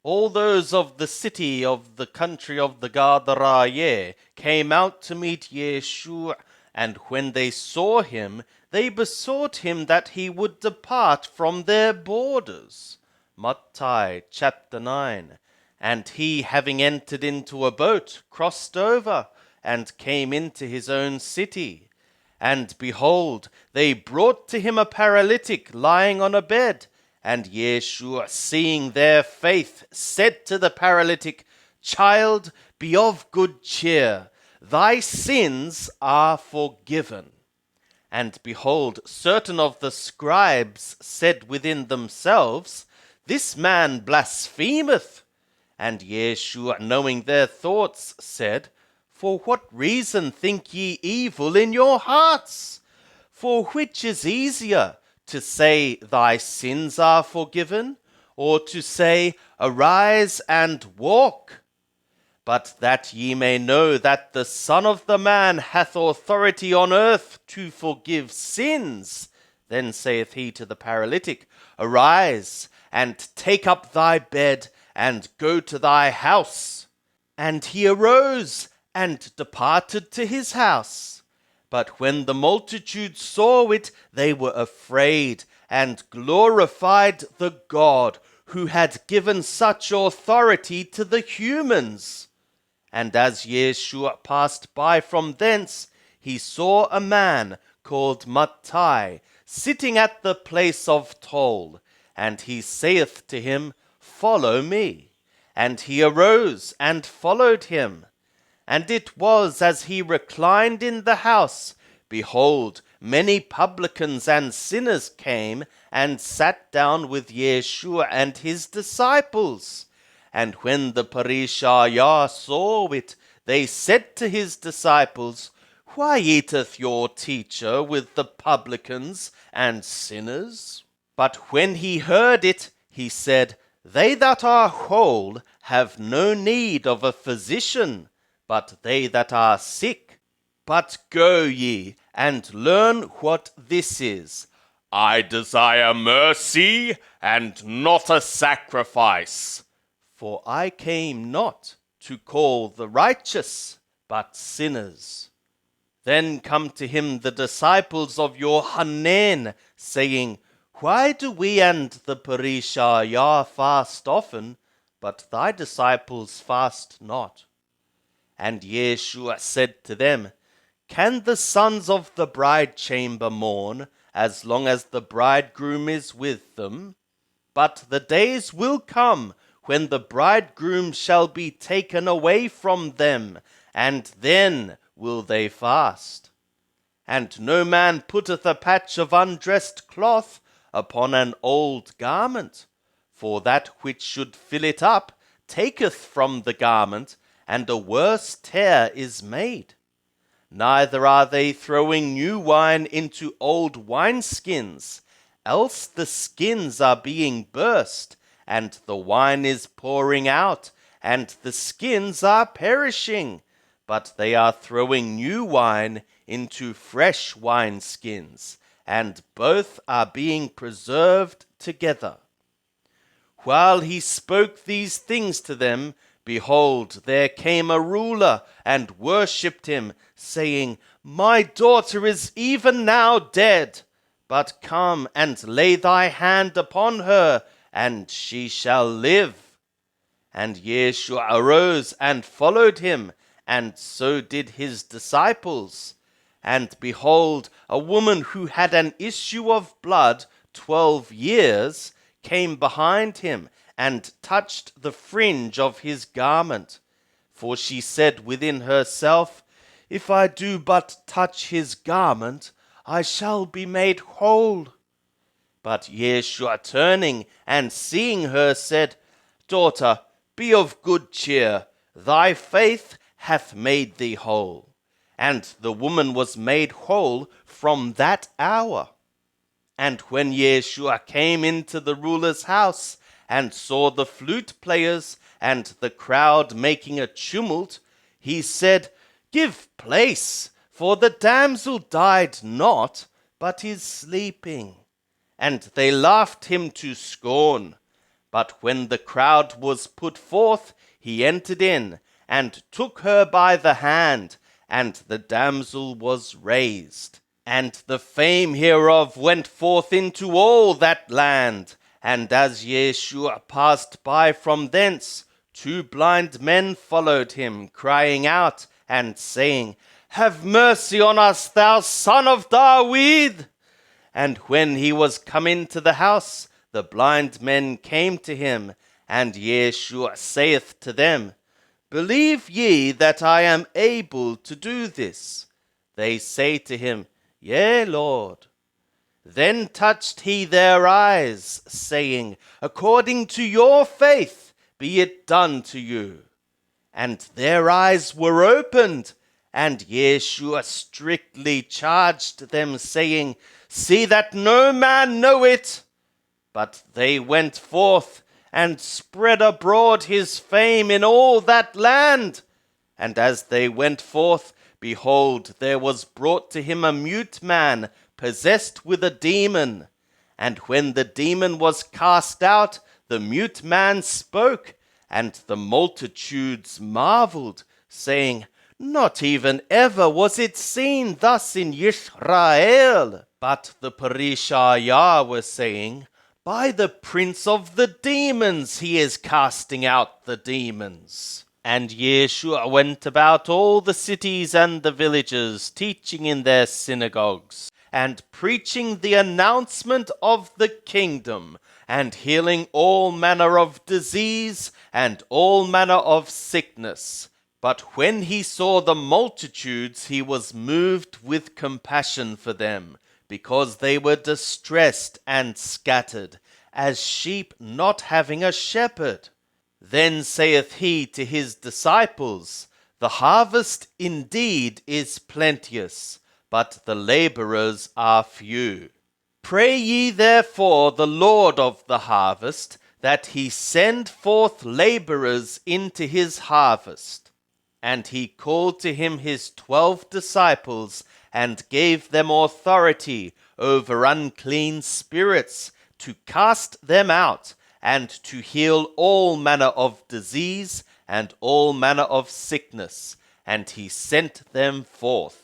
All those of the city of the country of the Gadaraye came out to meet Yeshua, and when they saw him, they besought him that he would depart from their borders. Mattai chapter 9. And he, having entered into a boat, crossed over, and came into his own city. And behold, they brought to him a paralytic lying on a bed. And Yeshua, seeing their faith, said to the paralytic, Child, be of good cheer, thy sins are forgiven. And behold, certain of the scribes said within themselves, This man blasphemeth. And Yeshua, knowing their thoughts, said, For what reason think ye evil in your hearts? For which is easier, to say, Thy sins are forgiven, or to say, Arise and walk? But that ye may know that the Son of the Man hath authority on earth to forgive sins, then saith he to the paralytic, Arise, and take up thy bed, and go to thy house. And he arose, and departed to his house. But when the multitude saw it, they were afraid, and glorified the God who had given such authority to the humans. And as Yeshua passed by from thence, he saw a man called Mattai sitting at the place of toll, and he saith to him, Follow me. And he arose and followed him. And it was as he reclined in the house, behold, many publicans and sinners came and sat down with Yeshua and his disciples. And when the Parishayah saw it, they said to his disciples, Why eateth your teacher with the publicans and sinners? But when he heard it, he said, They that are whole have no need of a physician, but they that are sick. But go ye, and learn what this is. I desire mercy, and not a sacrifice. For I came not to call the righteous, but sinners. Then come to him the disciples of Yohanan, saying, Why do we and the Parishayah fast often, but thy disciples fast not? And Yeshua said to them, Can the sons of the bride chamber mourn, as long as the bridegroom is with them? But the days will come, when the bridegroom shall be taken away from them, and then will they fast. And no man putteth a patch of undressed cloth upon an old garment, for that which should fill it up taketh from the garment, and a worse tear is made. Neither are they throwing new wine into old wineskins, else the skins are being burst, and the wine is pouring out, and the skins are perishing. But they are throwing new wine into fresh wineskins, and both are being preserved together. While he spoke these things to them, behold, there came a ruler and worshipped him, saying, My daughter is even now dead, but come and lay thy hand upon her, and she shall live. And Yeshua arose and followed him, and so did his disciples. And behold, a woman who had an issue of blood 12 years came behind him, and touched the fringe of his garment. For she said within herself, If I do but touch his garment, I shall be made whole. But Yeshua, turning and seeing her, said, Daughter, be of good cheer, thy faith hath made thee whole. And the woman was made whole from that hour. And when Yeshua came into the ruler's house, and saw the flute players and the crowd making a tumult, he said, Give place, for the damsel died not, but is sleeping. And they laughed him to scorn. But when the crowd was put forth, he entered in, and took her by the hand, and the damsel was raised. And the fame hereof went forth into all that land. And as Yeshua passed by from thence, 2 blind men followed him, crying out, and saying, Have mercy on us, thou son of David! And when he was come into the house, the blind men came to him, and Yeshua saith to them, Believe ye that I am able to do this? They say to him, Yea, Lord. Then touched he their eyes, saying, According to your faith be it done to you. And their eyes were opened, and Yeshua strictly charged them, saying, See that no man know it. But they went forth and spread abroad his fame in all that land. And as they went forth, behold, there was brought to him a mute man, possessed with a demon. And when the demon was cast out, the mute man spoke, and the multitudes marveled, saying, Not even ever was it seen thus in Israel. But the Parishayah were saying, By the prince of the demons he is casting out the demons. And Yeshua went about all the cities and the villages, teaching in their synagogues, and preaching the announcement of the kingdom, and healing all manner of disease and all manner of sickness. But when he saw the multitudes, he was moved with compassion for them, because they were distressed and scattered, as sheep not having a shepherd. Then saith he to his disciples, The harvest indeed is plenteous, but the laborers are few. Pray ye therefore the Lord of the harvest, that he send forth laborers into his harvest. And he called to him his 12 disciples, and gave them authority over unclean spirits, to cast them out, and to heal all manner of disease and all manner of sickness. And he sent them forth.